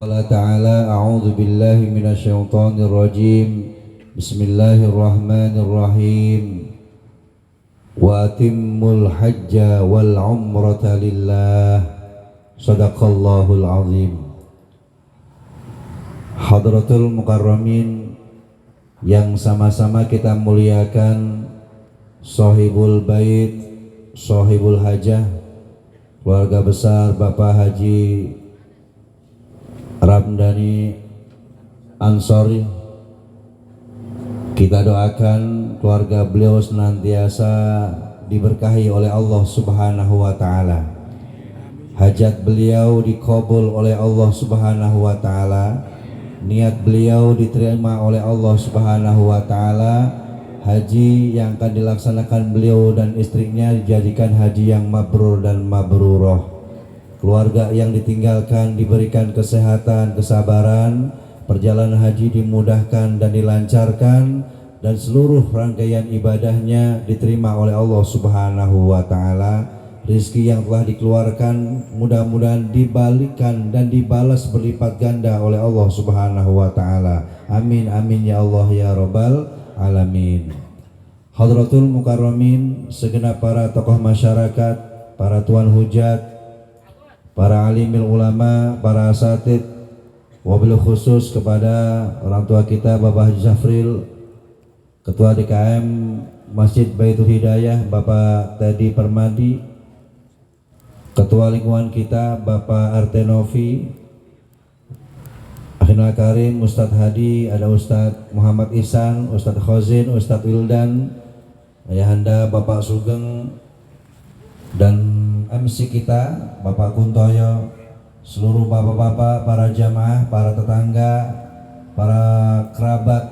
Allah Ta'ala, a'udzu billahi minasyaitonir rajim. Bismillahirrahmanirrahim. Wa atimmul hajja wal umrata lillah. Shadaqallahul azim. Hadratul mukarramin yang sama-sama kita muliakan, Shahibul bait, Shahibul hajah, keluarga besar Bapak Haji Ramdhani Ansori, kita doakan keluarga beliau senantiasa diberkahi oleh Allah Subhanahu wa Ta'ala. Hajat beliau dikabul oleh Allah Subhanahu wa Ta'ala, niat beliau diterima oleh Allah Subhanahu wa Ta'ala. Haji yang akan dilaksanakan beliau dan istrinya dijadikan haji yang mabrur dan mabrurah. Keluarga yang ditinggalkan diberikan kesehatan, kesabaran, perjalanan haji dimudahkan dan dilancarkan, dan seluruh rangkaian ibadahnya diterima oleh Allah Subhanahu wa Ta'ala. Rizki yang telah dikeluarkan mudah-mudahan dibalikan dan dibalas berlipat ganda oleh Allah Subhanahu wa Ta'ala. Amin amin ya Allah ya Rabbal alamin. Hadratul mukarramin, segenap para tokoh masyarakat, para tuan hujat, para alimil ulama, para asatid, wabil khusus kepada orang tua kita Bapak Haji Zafril, Ketua DKM Masjid Baitul Hidayah Bapak Teddy Permadi, Ketua lingkungan kita Bapak Artenovi, Akhirul Karim, Ustadz Hadi, ada Ustadz Muhammad Ihsan, Ustadz Khozin, Ustadz Wildan, Ayahanda Bapak Sugeng, dan MC kita Bapak Kuntoyo, seluruh bapak-bapak, para jamaah, para tetangga, para kerabat,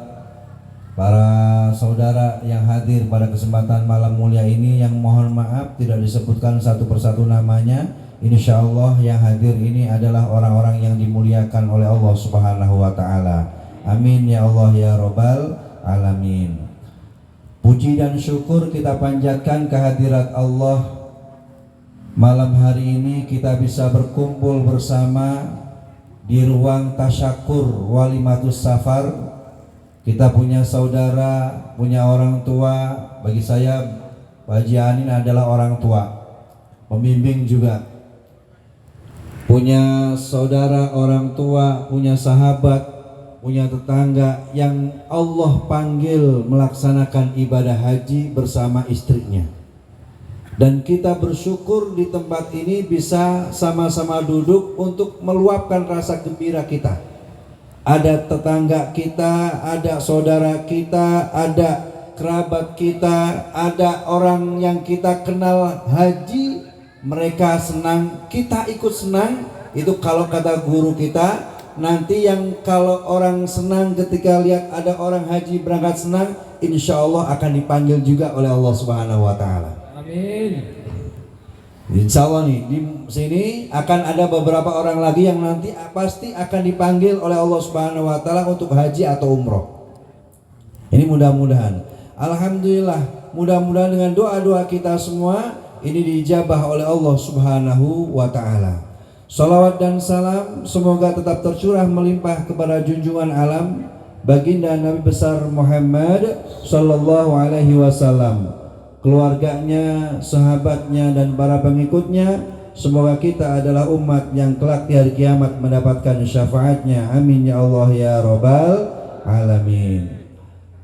para saudara yang hadir pada kesempatan malam mulia ini, yang mohon maaf tidak disebutkan satu persatu namanya. Insya Allah yang hadir ini adalah orang-orang yang dimuliakan oleh Allah Subhanahu wa Ta'ala. Amin ya Allah ya Rabbal alamin. Puji dan syukur kita panjatkan kehadirat Allah. Malam hari ini kita bisa berkumpul bersama di ruang tasyakur walimatus safar. Kita punya saudara, punya orang tua. Bagi saya Pak Haji Anin adalah orang tua, pembimbing juga. Punya saudara orang tua, punya sahabat, punya tetangga yang Allah panggil melaksanakan ibadah haji bersama istrinya. Dan kita bersyukur di tempat ini bisa sama-sama duduk untuk meluapkan rasa gembira kita. Ada tetangga kita, ada saudara kita, ada kerabat kita, ada orang yang kita kenal haji, mereka senang, kita ikut senang. Itu kalau kata guru kita, nanti yang kalau orang senang ketika lihat ada orang haji berangkat senang, insya Allah akan dipanggil juga oleh Allah Subhanahu wa Ta'ala. Amin. Insya Allah nih di sini akan ada beberapa orang lagi yang nanti pasti akan dipanggil oleh Allah Subhanahu wa Ta'ala untuk haji atau umroh. Ini mudah-mudahan, alhamdulillah, mudah-mudahan dengan doa-doa kita semua ini dijabah oleh Allah Subhanahu wa Ta'ala. Salawat dan salam semoga tetap tercurah melimpah kepada junjungan alam baginda Nabi besar Muhammad sallallahu alaihi wasallam, keluarganya, sahabatnya, dan para pengikutnya. Semoga kita adalah umat yang kelak di hari kiamat mendapatkan syafaatnya. Amin ya Allah ya Rabbal alamin.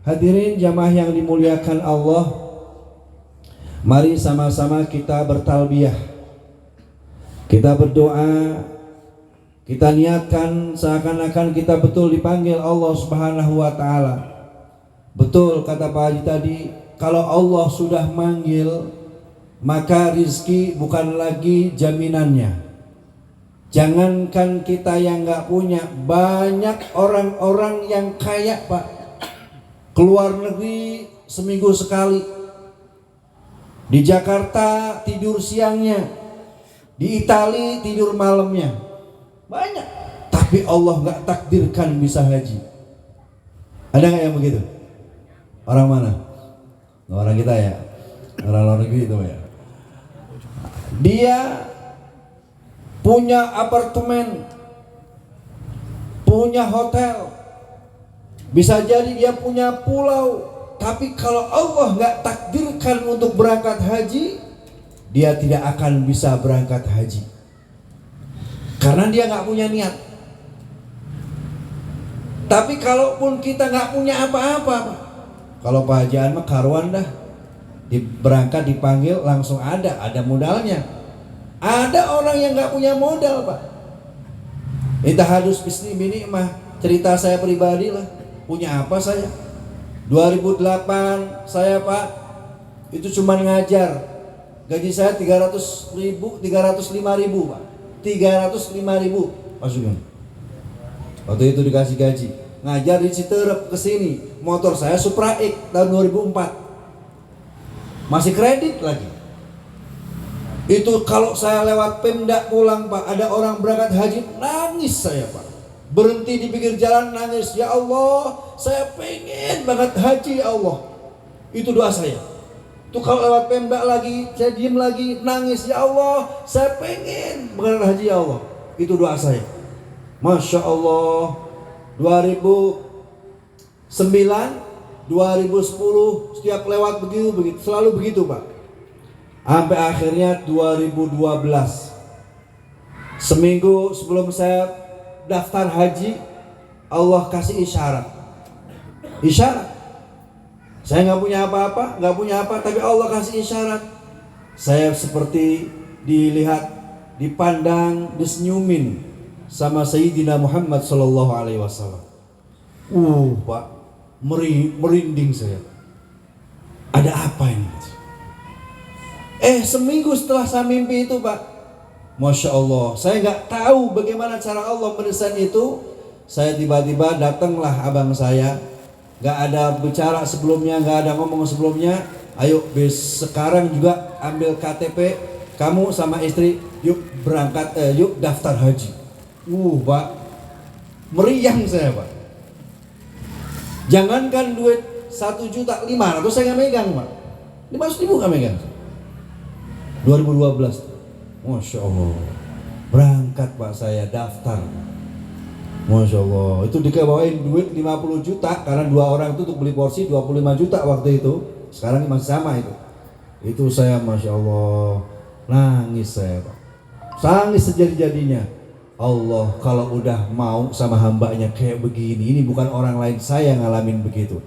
Hadirin jamaah yang dimuliakan Allah, mari sama-sama kita bertalbiyah, kita berdoa, kita niatkan seakan-akan kita betul dipanggil Allah Subhanahu wa Ta'ala. Betul kata Pak Haji tadi, kalau Allah sudah manggil, maka rizki bukan lagi jaminannya. Jangankan kita yang nggak punya, banyak orang-orang yang kaya Pak, keluar negeri seminggu sekali, di Jakarta tidur siangnya, di Itali tidur malamnya, banyak. Tapi Allah nggak takdirkan bisa haji. Ada nggak yang begitu? Orang mana? Orang kita ya, orang luar negeri itu ya. Dia punya apartemen punya hotel, bisa jadi dia punya pulau, tapi kalau Allah nggak takdirkan untuk berangkat haji, dia tidak akan bisa berangkat haji karena dia nggak punya niat. Tapi kalaupun kita nggak punya apa-apa, kalau Pak Haji mah karuan dah, berangkat dipanggil langsung ada modalnya. Ada orang yang nggak punya modal, Pak. Itu hadus bisni bini mah cerita saya pribadi lah. Punya apa saya? 2008 saya, Pak, itu cuma ngajar. Gaji saya 305.000 Pak. 305.000 Pak Sugeng. Waktu itu dikasih gaji. Ngajar di Citerep kesini. Motor saya Supra X tahun 2004. Masih kredit lagi. Itu kalau saya lewat Pemda pulang, Pak, ada orang berangkat haji, nangis saya, Pak. Berhenti di pinggir jalan nangis, ya Allah, saya pengen banget haji, ya Allah. Itu doa saya. Itu kalau lewat Pemda lagi, saya diem lagi, nangis, ya Allah, saya pengen berangkat haji, ya Allah. Itu doa saya. Masya Allah. 2009, 2010 setiap lewat begitu selalu begitu, Pak. Sampai akhirnya 2012, seminggu sebelum saya daftar haji, Allah kasih isyarat. Saya nggak punya apa-apa, tapi Allah kasih isyarat. Saya seperti dilihat, dipandang, disenyumin sama Sayyidina Muhammad sallallahu alaihi wasallam. Pak, merinding saya. Ada apa ini? Seminggu setelah saya mimpi itu, Pak, Masya Allah, saya nggak tahu bagaimana cara Allah mendesain itu. Saya tiba-tiba datanglah abang saya, nggak ada bicara sebelumnya, nggak ada ngomong sebelumnya. Ayo, sekarang juga ambil KTP kamu sama istri, yuk berangkat, yuk daftar haji. Pak, meriang saya, Pak. Jangankan duit 1.500.000 saya nggak megang, Pak. 500.000 nggak megang. 2012, Masya Allah, berangkat, Pak, saya daftar. Masya Allah, itu dikebawain duit 50 juta karena 2 orang itu untuk beli porsi 25 juta waktu itu. Sekarang masih sama itu. Itu saya, Masya Allah, nangis saya, Pak. Nangis sejadi-jadinya. Allah kalau udah mau sama hambanya kayak begini, ini bukan orang lain, saya ngalamin begitu.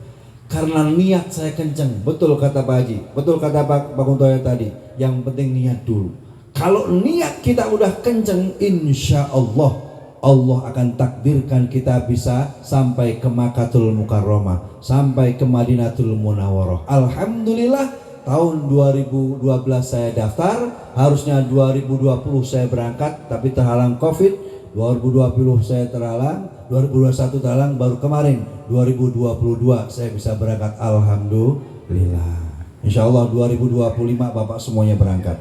Karena niat saya kenceng, betul kata Pak Haji, betul kata Pak Kuntoyo tadi. Yang penting niat dulu. Kalau niat kita udah kenceng, insya Allah akan takdirkan kita bisa sampai ke Makkatul Mukarramah, sampai ke Madinatul Munawwarah. Alhamdulillah, tahun 2012 saya daftar, harusnya 2020 saya berangkat, tapi terhalang Covid. 2020 saya terhalang, 2021 terhalang, baru kemarin 2022 saya bisa berangkat, alhamdulillah. Insya Allah 2025 Bapak semuanya berangkat.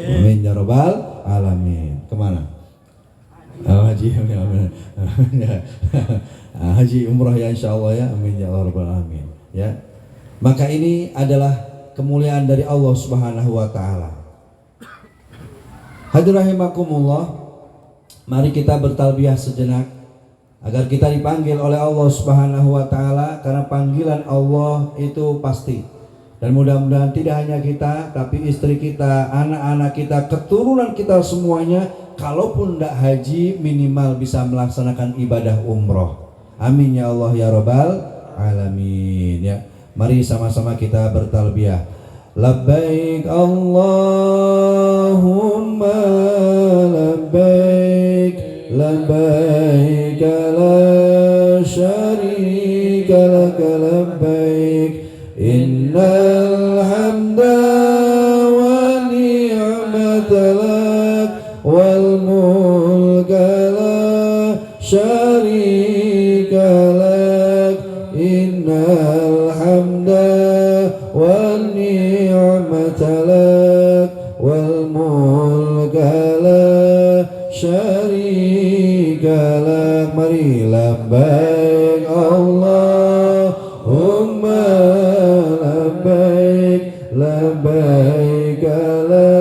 Amin ya rabbal alamin. Kemana? Haji, amin. Haji umrah ya, insya Allah ya, amin ya rabbal alamin. Ya, maka ini adalah kemuliaan dari Allah Subhanahu wa Ta'ala. Hadirin rahimakumullah, mari kita bertalbiyah sejenak agar kita dipanggil oleh Allah Subhanahu wa Ta'ala, karena panggilan Allah itu pasti. Dan mudah-mudahan tidak hanya kita, tapi istri kita, anak-anak kita, keturunan kita semuanya, kalaupun tidak haji, minimal bisa melaksanakan ibadah umroh. Amin ya Allah ya rabbal alamin. Ya, mari sama-sama kita bertalbiyah. Labbaik Allahumma labbaik, labbaik la syarika lak labbaik, innal hamda wa ni'mata lak wal mulka la syarika lak, innal hamda wa ni'mata lak wal mulka la syarika lak. Mari labbaik Allahumma labbaik, labbaik la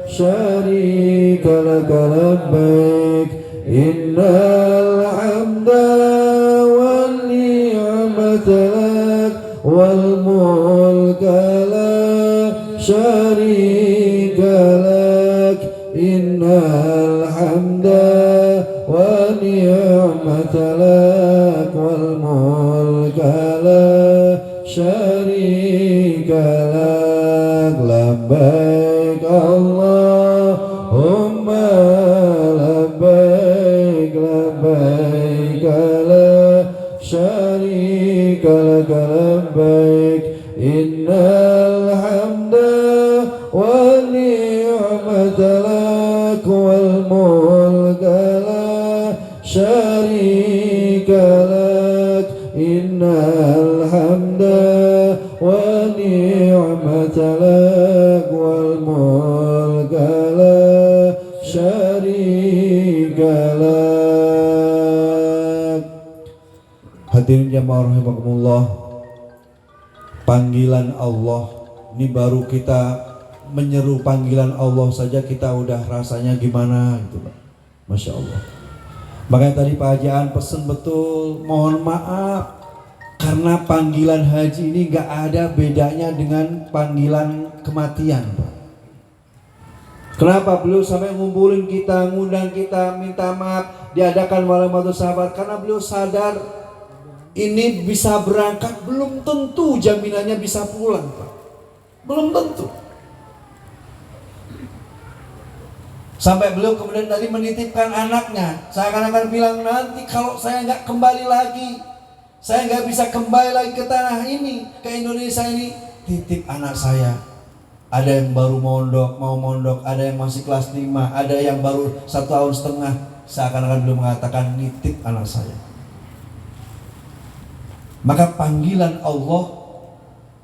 syarika lak labbaik, innal والنعمة لك والملك لا شريك لك لبيك اللهم لبيك لبيك لا شريك لك لبيك إن الحمد والنعمة لك والملك لا شريك لك إن الحمد والنعمة لك والملك لا شريك لك. Hadirin jamaah rahimakumullah, panggilan Allah ini baru kita menyeru panggilan Allah saja kita udah rasanya gimana gitu Pak. Masya Allah. Makanya tadi Pak Haji An pesen betul, mohon maaf karena panggilan haji ini gak ada bedanya dengan panggilan kematian Pak. Kenapa beliau sampai ngumpulin kita, ngundang kita, minta maaf, diadakan malam waktu sahabat? Karena beliau sadar ini bisa berangkat, belum tentu jaminannya bisa pulang Pak. Belum tentu. Sampai beliau kemudian tadi menitipkan anaknya, seakan-akan bilang nanti kalau saya nggak kembali lagi, saya nggak bisa kembali lagi ke tanah ini, ke Indonesia ini, titip anak saya. Ada yang baru mondok, mau mondok, ada yang masih kelas 5, ada yang baru 1,5 tahun. Seakan-akan beliau mengatakan nitip anak saya. Maka panggilan Allah,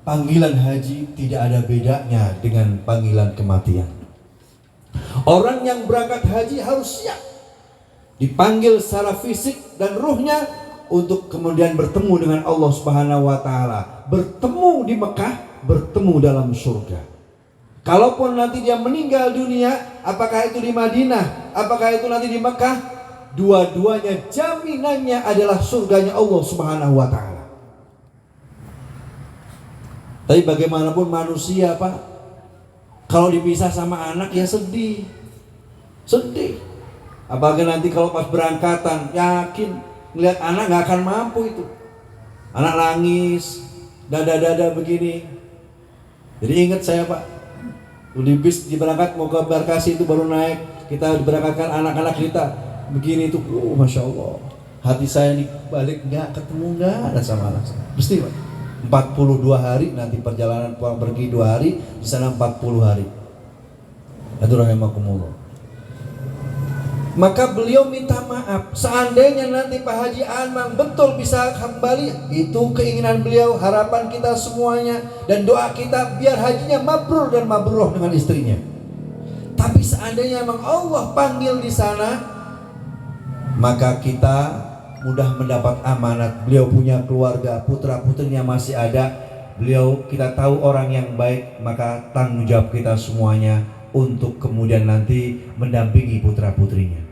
panggilan haji tidak ada bedanya dengan panggilan kematian. Orang yang berangkat haji harus siap dipanggil secara fisik dan ruhnya untuk kemudian bertemu dengan Allah Subhanahu wa taala, bertemu di Mekah, bertemu dalam surga. Kalaupun nanti dia meninggal dunia, apakah itu di Madinah, apakah itu nanti di Mekah, dua-duanya jaminannya adalah surganya Allah Subhanahu wa taala. Tapi bagaimanapun manusia Pak, kalau dipisah sama anak ya sedih. Sedih. Apalagi nanti kalau pas berangkatan, yakin ngelihat anak gak akan mampu itu. Anak nangis, dada-dada begini. Jadi ingat saya Pak, di bis di berangkat mau ke Barkasi itu baru naik, kita diberangkatkan anak-anak kita begini itu, Masya Allah. Hati saya nih balik gak ketemu, gak ada sama anak saya. Mesti Pak. 42 hari nanti perjalanan pulang pergi 2 hari, di sana 40 hari. Aduh rahimakumullah. Maka beliau minta maaf. Seandainya nanti Pak Haji Anwar betul bisa kembali, itu keinginan beliau, harapan kita semuanya dan doa kita biar hajinya mabrur dan mabruh dengan istrinya. Tapi seandainya memang Allah panggil di sana, maka kita mudah mendapat amanat. Beliau punya keluarga, putra putrinya masih ada. Beliau kita tahu orang yang baik, maka tanggung jawab kita semuanya untuk kemudian nanti mendampingi putra putrinya.